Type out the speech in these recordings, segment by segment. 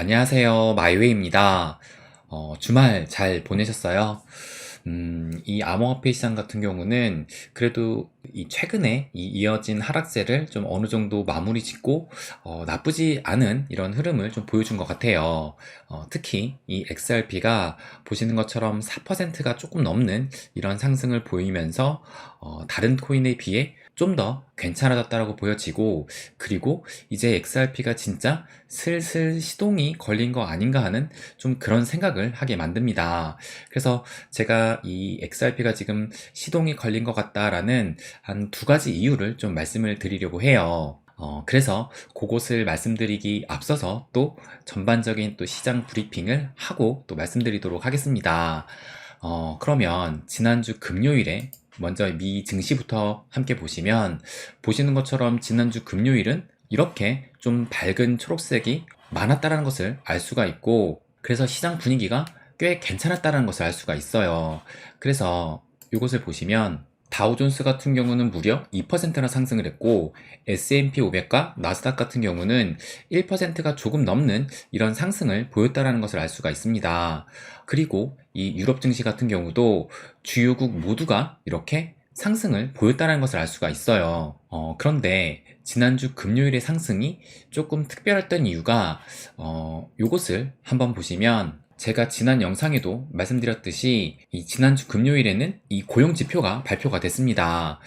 안녕하세요. 마이웨이입니다. 주말 잘 보내셨어요? 이 암호화폐 시장 같은 경우는 그래도 이 최근에 이어진 하락세를 좀 어느 정도 마무리 짓고 나쁘지 않은 이런 흐름을 좀 보여준 것 같아요. 특히 이 XRP가 보시는 것처럼 4%가 조금 넘는 이런 상승을 보이면서 다른 코인에 비해 좀 더 괜찮아졌다고 보여지고, 그리고 이제 XRP가 진짜 슬슬 시동이 걸린 거 아닌가 하는 좀 그런 생각을 하게 만듭니다. 그래서 제가 이 XRP가 지금 시동이 걸린 것 같다라는 한 두 가지 이유를 좀 말씀을 드리려고 해요. 그래서 그것을 말씀드리기 앞서서 또 전반적인 또 시장 브리핑을 하고 또 말씀드리도록 하겠습니다. 그러면 지난주 금요일에 먼저 미 증시부터 함께 보시는 것처럼 지난주 금요일은 이렇게 좀 밝은 초록색이 많았다는 것을 알 수가 있고, 그래서 시장 분위기가 꽤 괜찮았다는 것을 알 수가 있어요. 그래서 이것을 보시면 다우존스 같은 경우는 무려 2%나 상승을 했고, S&P 500과 나스닥 같은 경우는 1%가 조금 넘는 이런 상승을 보였다는 것을 알 수가 있습니다. 그리고 이 유럽 증시 같은 경우도 주요국 모두가 이렇게 상승을 보였다는 것을 알 수가 있어요. 그런데 지난주 금요일의 상승이 조금 특별했던 이유가 요것을 한번 보시면, 제가 지난 영상에도 말씀드렸듯이 이 지난주 금요일에는 이 고용 지표가 발표가 됐습니다.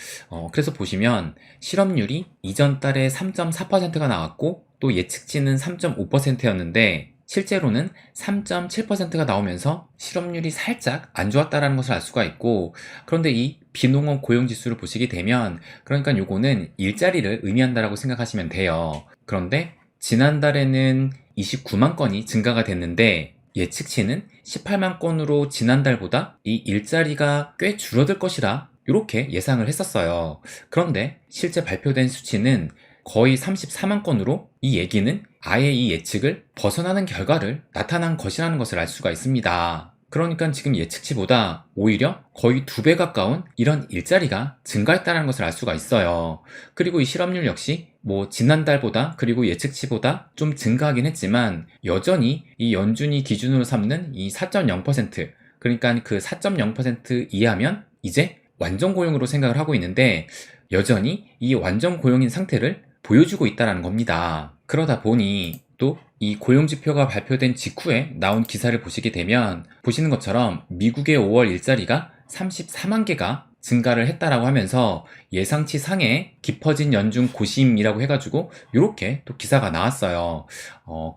그래서 보시면 실업률이 이전 달에 3.4%가 나왔고, 또 예측치는 3.5%였는데 실제로는 3.7%가 나오면서 실업률이 살짝 안 좋았다는 것을 알 수가 있고, 그런데 이 비농업 고용 지수를 보시게 되면, 그러니까 요거는 일자리를 의미한다라고 생각하시면 돼요. 그런데 지난달에는 29만 건이 증가가 됐는데 예측치는 18만 건으로 지난달보다 이 일자리가 꽤 줄어들 것이라 이렇게 예상을 했었어요. 그런데 실제 발표된 수치는 거의 34만 건으로, 이 얘기는 아예 이 예측을 벗어나는 결과를 나타난 것이라는 것을 알 수가 있습니다. 그러니까 지금 예측치보다 오히려 거의 2배 가까운 이런 일자리가 증가했다는 것을 알 수가 있어요. 그리고 이 실업률 역시 뭐 지난달보다, 그리고 예측치보다 좀 증가하긴 했지만 여전히 이 연준이 기준으로 삼는 이 4.0%, 그러니까 그 4.0% 이하면 이제 완전 고용으로 생각을 하고 있는데, 여전히 이 완전 고용인 상태를 보여주고 있다는 겁니다. 그러다 보니 또 이 고용지표가 발표된 직후에 나온 기사를 보시게 되면, 보시는 것처럼 미국의 5월 일자리가 34만 개가 증가를 했다라고 하면서 예상치 상의 깊어진 연중 고심이라고 해가지고 이렇게 또 기사가 나왔어요.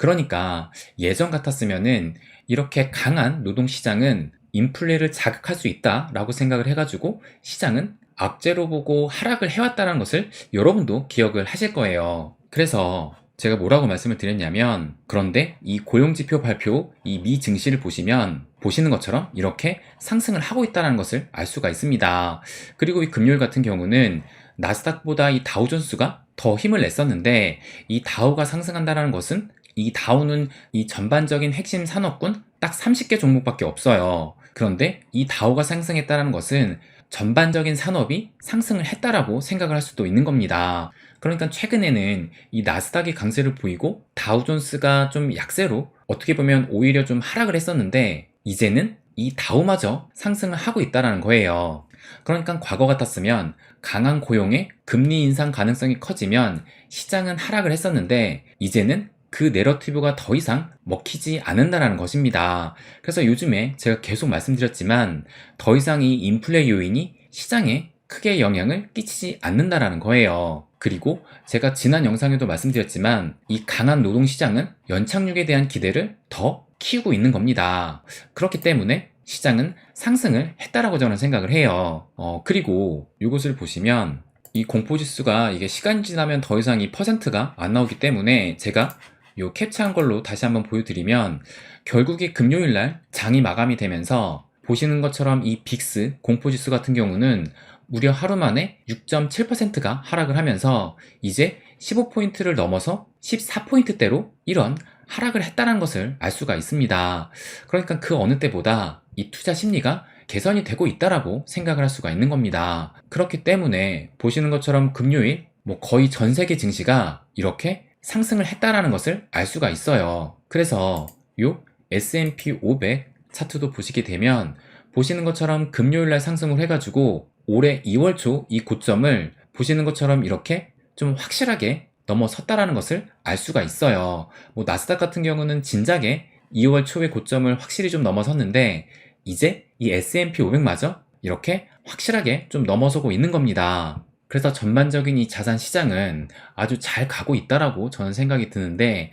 그러니까 예전 같았으면은 이렇게 강한 노동시장은 인플레를 자극할 수 있다라고 생각을 해가지고 시장은 악재로 보고 하락을 해왔다는 것을 여러분도 기억을 하실 거예요. 그래서 제가 뭐라고 말씀을 드렸냐면, 그런데 이 고용지표 발표, 이 미 증시를 보시면 보시는 것처럼 이렇게 상승을 하고 있다는 것을 알 수가 있습니다. 그리고 이 금요일 같은 경우는 나스닥보다 이 다우존스가 더 힘을 냈었는데, 이 다우가 상승한다는 것은 이 다우는 이 전반적인 핵심 산업군 딱 30개 종목밖에 없어요. 그런데 이 다우가 상승했다는 것은 전반적인 산업이 상승을 했다라고 생각을 할 수도 있는 겁니다. 그러니까 최근에는 이 나스닥이 강세를 보이고 다우존스가 좀 약세로, 어떻게 보면 오히려 좀 하락을 했었는데, 이제는 이 다우마저 상승을 하고 있다는 거예요. 그러니까 과거 같았으면 강한 고용에 금리 인상 가능성이 커지면 시장은 하락을 했었는데, 이제는 그 내러티브가 더 이상 먹히지 않는다는 것입니다. 그래서 요즘에 제가 계속 말씀드렸지만 더 이상 이 인플레 요인이 시장에 크게 영향을 끼치지 않는다는 거예요. 그리고 제가 지난 영상에도 말씀드렸지만 이 강한 노동시장은 연착륙에 대한 기대를 더 키우고 있는 겁니다. 그렇기 때문에 시장은 상승을 했다라고 저는 생각을 해요. 그리고 이것을 보시면 이 공포지수가 이게 시간이 지나면 더 이상 이 퍼센트가 안 나오기 때문에 제가 요 캡처한 걸로 다시 한번 보여드리면, 결국에 금요일날 장이 마감이 되면서 보시는 것처럼 이 빅스 공포지수 같은 경우는 무려 하루 만에 6.7%가 하락을 하면서 이제 15포인트를 넘어서 14포인트대로 이런 하락을 했다는 것을 알 수가 있습니다. 그러니까 그 어느 때보다 이 투자 심리가 개선이 되고 있다라고 생각을 할 수가 있는 겁니다. 그렇기 때문에 보시는 것처럼 금요일 뭐 거의 전 세계 증시가 이렇게 상승을 했다라는 것을 알 수가 있어요. 그래서 요 S&P 500 차트도 보시게 되면 보시는 것처럼 금요일날 상승을 해가지고 올해 2월 초 이 고점을 보시는 것처럼 이렇게 좀 확실하게 넘어섰다라는 것을 알 수가 있어요. 뭐 나스닥 같은 경우는 진작에 2월 초의 고점을 확실히 좀 넘어섰는데 이제 이 S&P 500마저 이렇게 확실하게 좀 넘어서고 있는 겁니다. 그래서 전반적인 이 자산 시장은 아주 잘 가고 있다라고 저는 생각이 드는데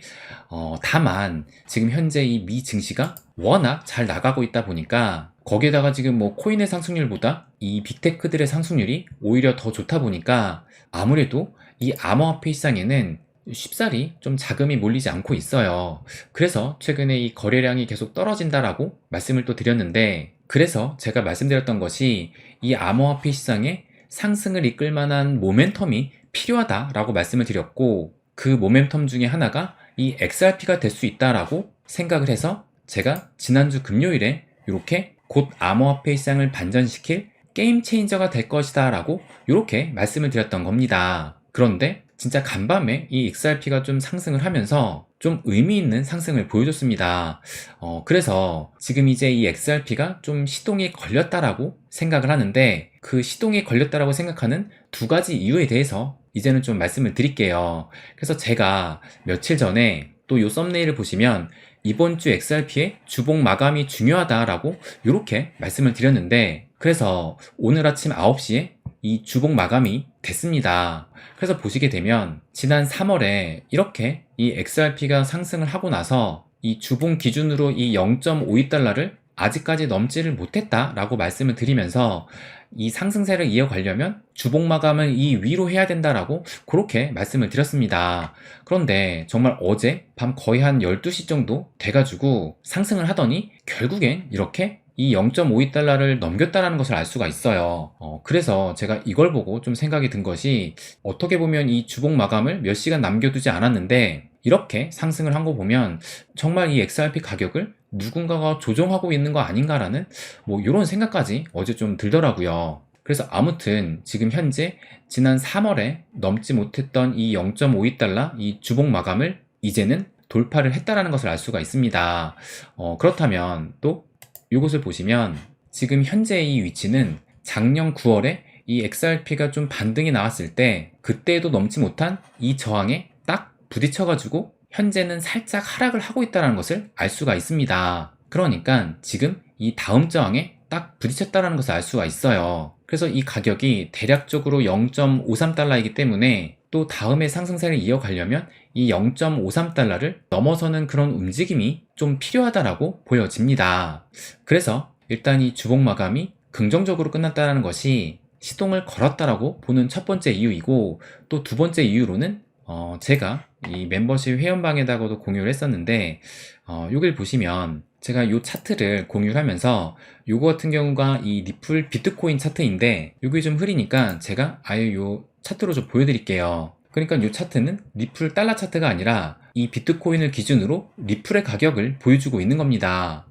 다만 지금 현재 이 미 증시가 워낙 잘 나가고 있다 보니까 거기에다가 지금 뭐 코인의 상승률보다 이 빅테크들의 상승률이 오히려 더 좋다 보니까 아무래도 이 암호화폐 시장에는 쉽사리 좀 자금이 몰리지 않고 있어요. 그래서 최근에 이 거래량이 계속 떨어진다라고 말씀을 또 드렸는데 그래서 제가 말씀드렸던 것이 이 암호화폐 시장에 상승을 이끌 만한 모멘텀이 필요하다라고 말씀을 드렸고 그 모멘텀 중에 하나가 이 XRP가 될 수 있다라고 생각을 해서 제가 지난주 금요일에 이렇게 곧 암호화폐 시장을 반전시킬 게임 체인저가 될 것이다 라고 이렇게 말씀을 드렸던 겁니다. 그런데 진짜 간밤에 이 XRP가 좀 상승을 하면서 좀 의미 있는 상승을 보여줬습니다. 그래서 지금 이제 이 XRP가 좀 시동이 걸렸다라고 생각을 하는데 그 시동이 걸렸다라고 생각하는 두 가지 이유에 대해서 이제는 좀 말씀을 드릴게요. 그래서 제가 며칠 전에 또 이 썸네일을 보시면 이번 주 XRP의 주봉 마감이 중요하다라고 이렇게 말씀을 드렸는데 그래서 오늘 아침 9시에 이 주봉 마감이 됐습니다. 그래서 보시게 되면 지난 3월에 이렇게 이 XRP가 상승을 하고 나서 이 주봉 기준으로 이 0.52달러를 아직까지 넘지를 못했다라고 말씀을 드리면서 이 상승세를 이어가려면 주봉 마감을 이 위로 해야 된다라고 그렇게 말씀을 드렸습니다. 그런데 정말 어제 밤 거의 한 12시 정도 돼가지고 상승을 하더니 결국엔 이렇게 이 0.52달러를 넘겼다라는 것을 알 수가 있어요. 그래서 제가 이걸 보고 좀 생각이 든 것이 어떻게 보면 이 주봉 마감을 몇 시간 남겨두지 않았는데 이렇게 상승을 한 거 보면 정말 이 XRP 가격을 누군가가 조종하고 있는 거 아닌가라는 뭐 이런 생각까지 어제 좀 들더라고요. 그래서 아무튼 지금 현재 지난 3월에 넘지 못했던 이 0.52달러 이 주봉 마감을 이제는 돌파를 했다라는 것을 알 수가 있습니다. 그렇다면 또 이것을 보시면 지금 현재의 이 위치는 작년 9월에 이 XRP가 좀 반등이 나왔을 때 그때에도 넘지 못한 이 저항에 딱 부딪혀가지고 현재는 살짝 하락을 하고 있다는 것을 알 수가 있습니다. 그러니까 지금 이 다음 저항에 딱 부딪혔다는 것을 알 수가 있어요. 그래서 이 가격이 대략적으로 0.53달러이기 때문에 또 다음에 상승세를 이어가려면 이 0.53달러를 넘어서는 그런 움직임이 좀 필요하다라고 보여집니다. 그래서 일단 이 주봉 마감이 긍정적으로 끝났다는 것이 시동을 걸었다라고 보는 첫 번째 이유이고 또 두 번째 이유로는 제가 이 멤버십 회원방에다가도 공유를 했었는데 여기를 보시면 제가 이 차트를 공유를 하면서 요거 같은 경우가 이 리플 비트코인 차트인데 여기 좀 흐리니까 제가 아예 이 차트로 좀 보여드릴게요. 그러니까 이 차트는 리플 달러 차트가 아니라 이 비트코인을 기준으로 리플의 가격을 보여주고 있는 겁니다.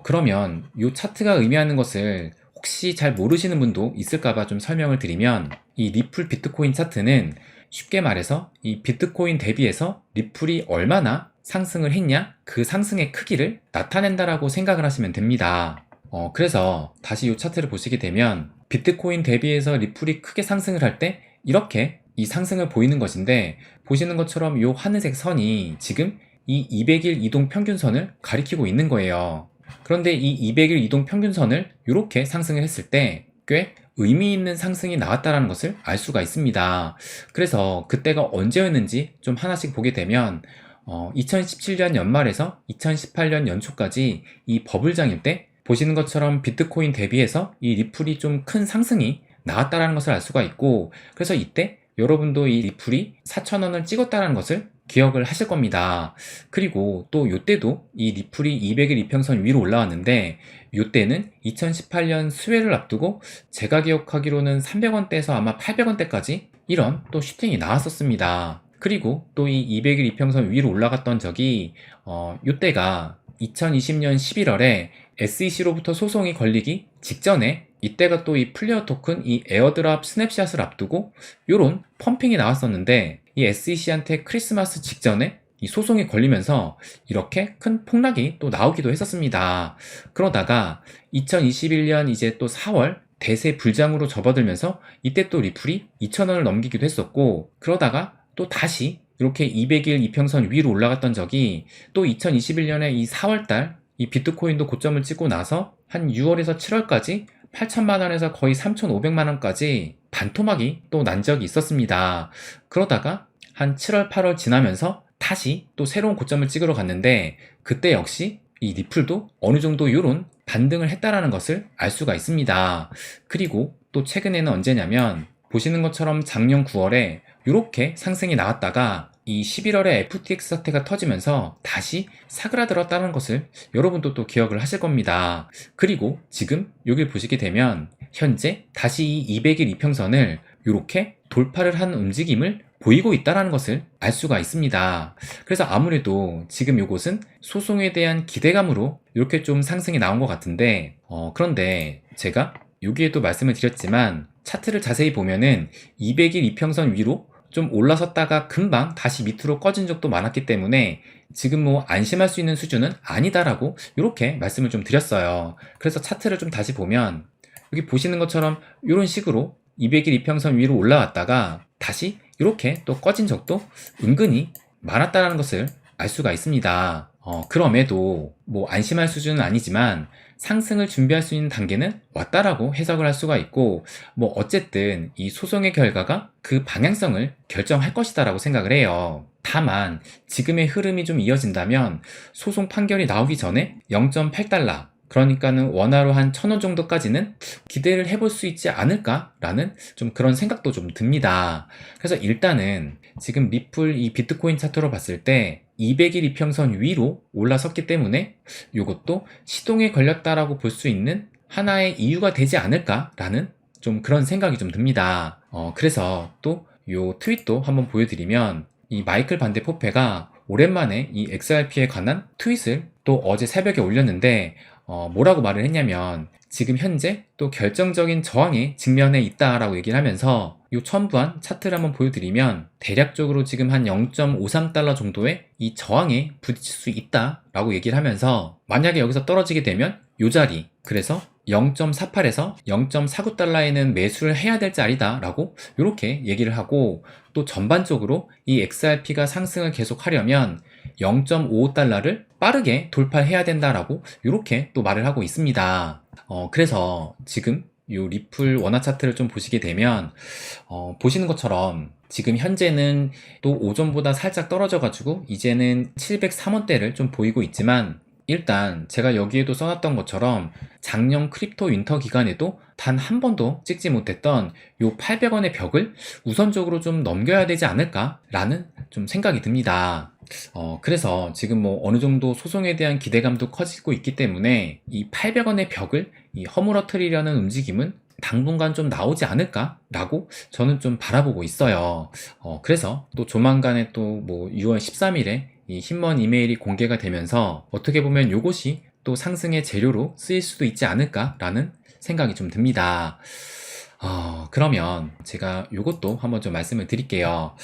그러면 이 차트가 의미하는 것을 혹시 잘 모르시는 분도 있을까봐 좀 설명을 드리면 이 리플 비트코인 차트는 쉽게 말해서 이 비트코인 대비해서 리플이 얼마나 상승을 했냐 그 상승의 크기를 나타낸다라고 생각을 하시면 됩니다. 그래서 다시 이 차트를 보시게 되면 비트코인 대비해서 리플이 크게 상승을 할 때 이렇게 이 상승을 보이는 것인데 보시는 것처럼 이 하늘색 선이 지금 이 200일 이동 평균선을 가리키고 있는 거예요. 그런데 이 200일 이동 평균선을 이렇게 상승을 했을 때 꽤 의미 있는 상승이 나왔다는 것을 알 수가 있습니다. 그래서 그때가 언제였는지 좀 하나씩 보게 되면 2017년 연말에서 2018년 연초까지 이 버블장일 때 보시는 것처럼 비트코인 대비해서 이 리플이 좀 큰 상승이 나왔다는 것을 알 수가 있고 그래서 이때 여러분도 이 리플이 4,000원을 찍었다는 것을 기억을 하실 겁니다. 그리고 또 이때도 이 리플이 200일 이평선 위로 올라왔는데 이때는 2018년 수혜를 앞두고 제가 기억하기로는 300원대에서 아마 800원대까지 이런 또 슈팅이 나왔었습니다. 그리고 또 이 200일 이평선 위로 올라갔던 적이 이때가 2020년 11월에 SEC로부터 소송이 걸리기 직전에 이때가 또 이 플레어 토큰 이 에어드랍 스냅샷을 앞두고 요런 펌핑이 나왔었는데, 이 SEC한테 크리스마스 직전에 이 소송이 걸리면서 이렇게 큰 폭락이 또 나오기도 했었습니다. 그러다가 2021년 이제 또 4월 대세 불장으로 접어들면서 이때 또 리플이 2,000원을 넘기기도 했었고, 그러다가 또 다시 이렇게 200일 이평선 위로 올라갔던 적이 또 2021년에 이 4월달 이 비트코인도 고점을 찍고 나서 한 6월에서 7월까지 8천만 원에서 거의 3,500만 원까지 반토막이 또 난 적이 있었습니다. 그러다가 한 7월, 8월 지나면서 다시 또 새로운 고점을 찍으러 갔는데, 그때 역시 이 리플도 어느 정도 요런 반등을 했다라는 것을 알 수가 있습니다. 그리고 또 최근에는 언제냐면, 보시는 것처럼 작년 9월에 이렇게 상승이 나왔다가 이 11월에 FTX 사태가 터지면서 다시 사그라들었다는 것을 여러분도 또 기억을 하실 겁니다. 그리고 지금 여길 보시게 되면 현재 다시 이 200일 이평선을 이렇게 돌파를 한 움직임을 보이고 있다는 것을 알 수가 있습니다. 그래서 아무래도 지금 이곳은 소송에 대한 기대감으로 이렇게 좀 상승이 나온 것 같은데, 그런데 제가 여기에도 말씀을 드렸지만 차트를 자세히 보면은 200일 이평선 위로 좀 올라섰다가 금방 다시 밑으로 꺼진 적도 많았기 때문에 지금 뭐 안심할 수 있는 수준은 아니다라고 이렇게 말씀을 좀 드렸어요. 그래서 차트를 좀 다시 보면 여기 보시는 것처럼 이런 식으로 200일 이평선 위로 올라왔다가 다시 이렇게 또 꺼진 적도 은근히 많았다는 것을 알 수가 있습니다. 그럼에도 뭐 안심할 수준은 아니지만 상승을 준비할 수 있는 단계는 왔다라고 해석을 할 수가 있고, 뭐 어쨌든 이 소송의 결과가 그 방향성을 결정할 것이다라고 생각을 해요. 다만 지금의 흐름이 좀 이어진다면 소송 판결이 나오기 전에 0.8달러, 그러니까는 원화로 한 1,000원 정도까지는 기대를 해볼 수 있지 않을까라는 좀 그런 생각도 좀 듭니다. 그래서 일단은 지금 리플 이 비트코인 차트로 봤을 때 200일 이평선 위로 올라섰기 때문에 이것도 시동에 걸렸다라고 볼 수 있는 하나의 이유가 되지 않을까라는 좀 그런 생각이 좀 듭니다. 그래서 또 요 트윗도 한번 보여드리면, 이 마이클 반데 포페가 오랜만에 이 XRP에 관한 트윗을 또 어제 새벽에 올렸는데, 뭐라고 말을 했냐면 지금 현재 또 결정적인 저항에 직면해 있다라고 얘기를 하면서 이 첨부한 차트를 한번 보여드리면 대략적으로 지금 한 0.53달러 정도의 이 저항에 부딪힐 수 있다라고 얘기를 하면서, 만약에 여기서 떨어지게 되면 이 자리, 그래서 0.48에서 0.49달러에는 매수를 해야 될 자리다 라고 이렇게 얘기를 하고, 또 전반적으로 이 XRP가 상승을 계속 하려면 0.55달러를 빠르게 돌파해야 된다라고 이렇게 또 말을 하고 있습니다. 그래서 지금 이 리플 원화 차트를 좀 보시게 되면 보시는 것처럼 지금 현재는 또 오전보다 살짝 떨어져 가지고 이제는 703원대를 좀 보이고 있지만, 일단 제가 여기에도 써놨던 것처럼 작년 크립토 윈터 기간에도 단 한 번도 찍지 못했던 요 800원의 벽을 우선적으로 좀 넘겨야 되지 않을까라는 좀 생각이 듭니다. 그래서 지금 뭐 어느 정도 소송에 대한 기대감도 커지고 있기 때문에 이 800원의 벽을 허물어뜨리려는 움직임은 당분간 좀 나오지 않을까라고 저는 좀 바라보고 있어요. 그래서 또 조만간에 또 뭐 6월 13일에 이 흰먼 이메일이 공개가 되면서 어떻게 보면 요것이 또 상승의 재료로 쓰일 수도 있지 않을까라는 생각이 좀 듭니다. 그러면 제가 요것도 한번 좀 말씀을 드릴게요.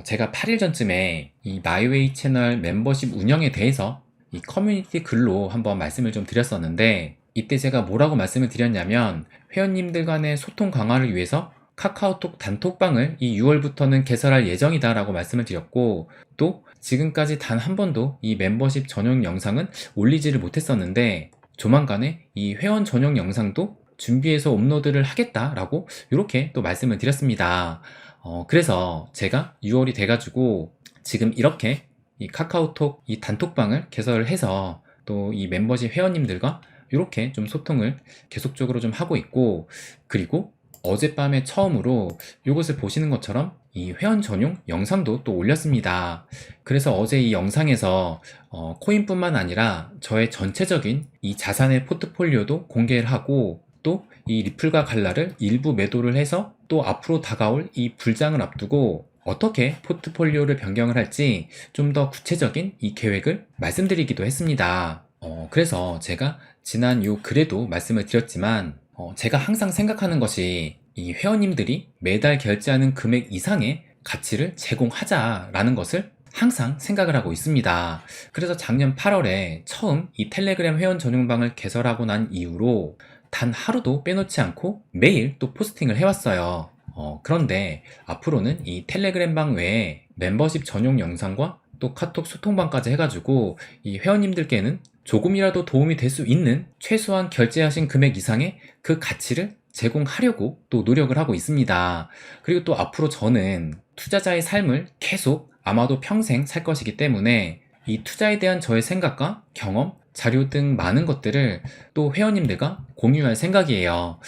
제가 8일 전쯤에 이 마이웨이 채널 멤버십 운영에 대해서 이 커뮤니티 글로 한번 말씀을 좀 드렸었는데, 이때 제가 뭐라고 말씀을 드렸냐면 회원님들 간의 소통 강화를 위해서 카카오톡 단톡방을 이 6월부터는 개설할 예정이다 라고 말씀을 드렸고, 또 지금까지 단 한 번도 이 멤버십 전용 영상은 올리지를 못했었는데 조만간에 이 회원 전용 영상도 준비해서 업로드를 하겠다라고 이렇게 또 말씀을 드렸습니다. 그래서 제가 6월이 돼가지고 지금 이렇게 이 카카오톡 이 단톡방을 개설을 해서 또 이 멤버십 회원님들과 이렇게 좀 소통을 계속적으로 좀 하고 있고, 그리고 어젯밤에 처음으로 이것을 보시는 것처럼 이 회원 전용 영상도 또 올렸습니다. 그래서 어제 이 영상에서 코인뿐만 아니라 저의 전체적인 이 자산의 포트폴리오도 공개를 하고, 또 이 리플과 갈라를 일부 매도를 해서 또 앞으로 다가올 이 불장을 앞두고 어떻게 포트폴리오를 변경을 할지 좀 더 구체적인 이 계획을 말씀드리기도 했습니다. 그래서 제가 지난 요 글에도 말씀을 드렸지만 제가 항상 생각하는 것이 이 회원님들이 매달 결제하는 금액 이상의 가치를 제공하자라는 것을 항상 생각을 하고 있습니다. 그래서 작년 8월에 처음 이 텔레그램 회원 전용방을 개설하고 난 이후로 단 하루도 빼놓지 않고 매일 또 포스팅을 해왔어요. 그런데 앞으로는 이 텔레그램 방 외에 멤버십 전용 영상과 또 카톡 소통방까지 해가지고 이 회원님들께는 조금이라도 도움이 될 수 있는 최소한 결제하신 금액 이상의 그 가치를 제공하려고 또 노력을 하고 있습니다. 그리고 또 앞으로 저는 투자자의 삶을 계속 아마도 평생 살 것이기 때문에 이 투자에 대한 저의 생각과 경험, 자료 등 많은 것들을 또 회원님들과 공유할 생각이에요.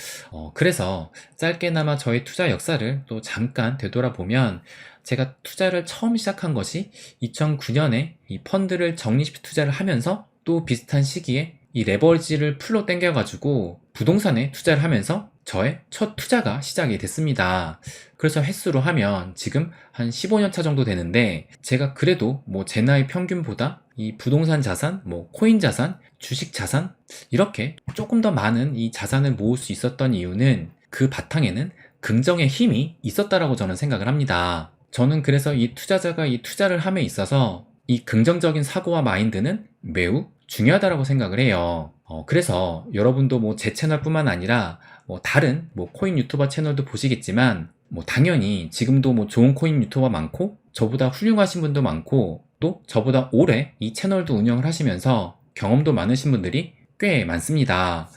그래서 짧게나마 저의 투자 역사를 또 잠깐 되돌아보면 제가 투자를 처음 시작한 것이 2009년에 이 펀드를 적립식 투자를 하면서 또 비슷한 시기에 이 레버리지를 풀로 땡겨가지고 부동산에 투자를 하면서 저의 첫 투자가 시작이 됐습니다. 그래서 횟수로 하면 지금 한 15년 차 정도 되는데 제가 그래도 뭐 제 나이 평균보다 이 부동산 자산, 뭐 코인 자산, 주식 자산 이렇게 조금 더 많은 이 자산을 모을 수 있었던 이유는 그 바탕에는 긍정의 힘이 있었다라고 저는 생각을 합니다. 저는 그래서 이 투자자가 이 투자를 함에 있어서 이 긍정적인 사고와 마인드는 매우 중요하다고 생각을 해요. 그래서 여러분도 뭐 제 채널뿐만 아니라 뭐 다른 뭐 코인 유튜버 채널도 보시겠지만 뭐 당연히 지금도 뭐 좋은 코인 유튜버 많고 저보다 훌륭하신 분도 많고 또 저보다 오래 이 채널도 운영을 하시면서 경험도 많으신 분들이 꽤 많습니다.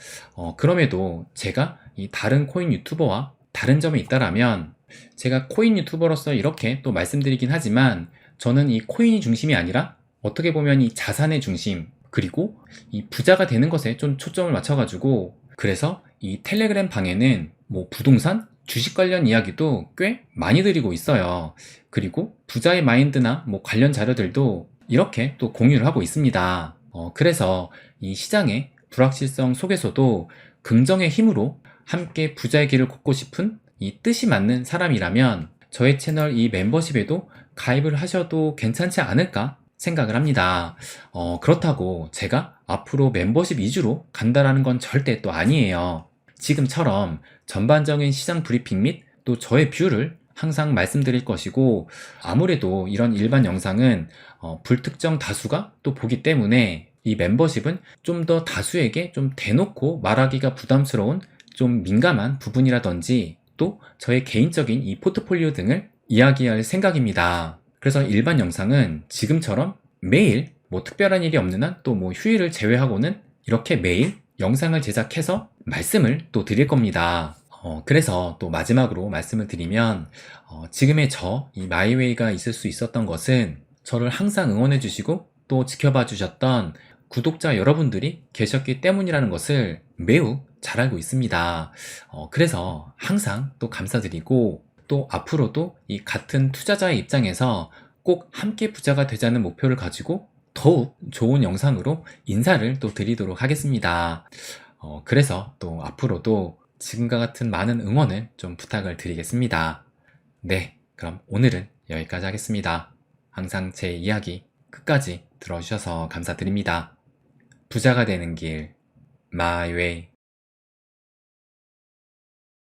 그럼에도 제가 이 다른 코인 유튜버와 다른 점이 있다라면 제가 코인 유튜버로서 이렇게 또 말씀드리긴 하지만 저는 이 코인이 중심이 아니라 어떻게 보면 이 자산의 중심 그리고 이 부자가 되는 것에 좀 초점을 맞춰가지고 그래서 이 텔레그램 방에는 뭐 부동산, 주식 관련 이야기도 꽤 많이 드리고 있어요. 그리고 부자의 마인드나 뭐 관련 자료들도 이렇게 또 공유를 하고 있습니다. 그래서 이 시장의 불확실성 속에서도 긍정의 힘으로 함께 부자의 길을 걷고 싶은 이 뜻이 맞는 사람이라면 저의 채널 이 멤버십에도 가입을 하셔도 괜찮지 않을까 생각을 합니다. 그렇다고 제가 앞으로 멤버십 위주로 간다라는 건 절대 또 아니에요. 지금처럼 전반적인 시장 브리핑 및 또 저의 뷰를 항상 말씀드릴 것이고 아무래도 이런 일반 영상은 불특정 다수가 또 보기 때문에 이 멤버십은 좀 더 다수에게 좀 대놓고 말하기가 부담스러운 좀 민감한 부분이라든지 또 저의 개인적인 이 포트폴리오 등을 이야기할 생각입니다. 그래서 일반 영상은 지금처럼 매일 뭐 특별한 일이 없는 한 또 뭐 휴일을 제외하고는 이렇게 매일 영상을 제작해서 말씀을 또 드릴 겁니다. 그래서 또 마지막으로 말씀을 드리면 지금의 이 마이웨이가 있을 수 있었던 것은 저를 항상 응원해 주시고 또 지켜봐 주셨던 구독자 여러분들이 계셨기 때문이라는 것을 매우 잘 알고 있습니다. 그래서 항상 또 감사드리고 또 앞으로도 이 같은 투자자의 입장에서 꼭 함께 부자가 되자는 목표를 가지고 더욱 좋은 영상으로 인사를 또 드리도록 하겠습니다. 그래서 또 앞으로도 지금과 같은 많은 응원을 좀 부탁을 드리겠습니다. 네, 그럼 오늘은 여기까지 하겠습니다. 항상 제 이야기 끝까지 들어주셔서 감사드립니다. 부자가 되는 길, 마이 웨이.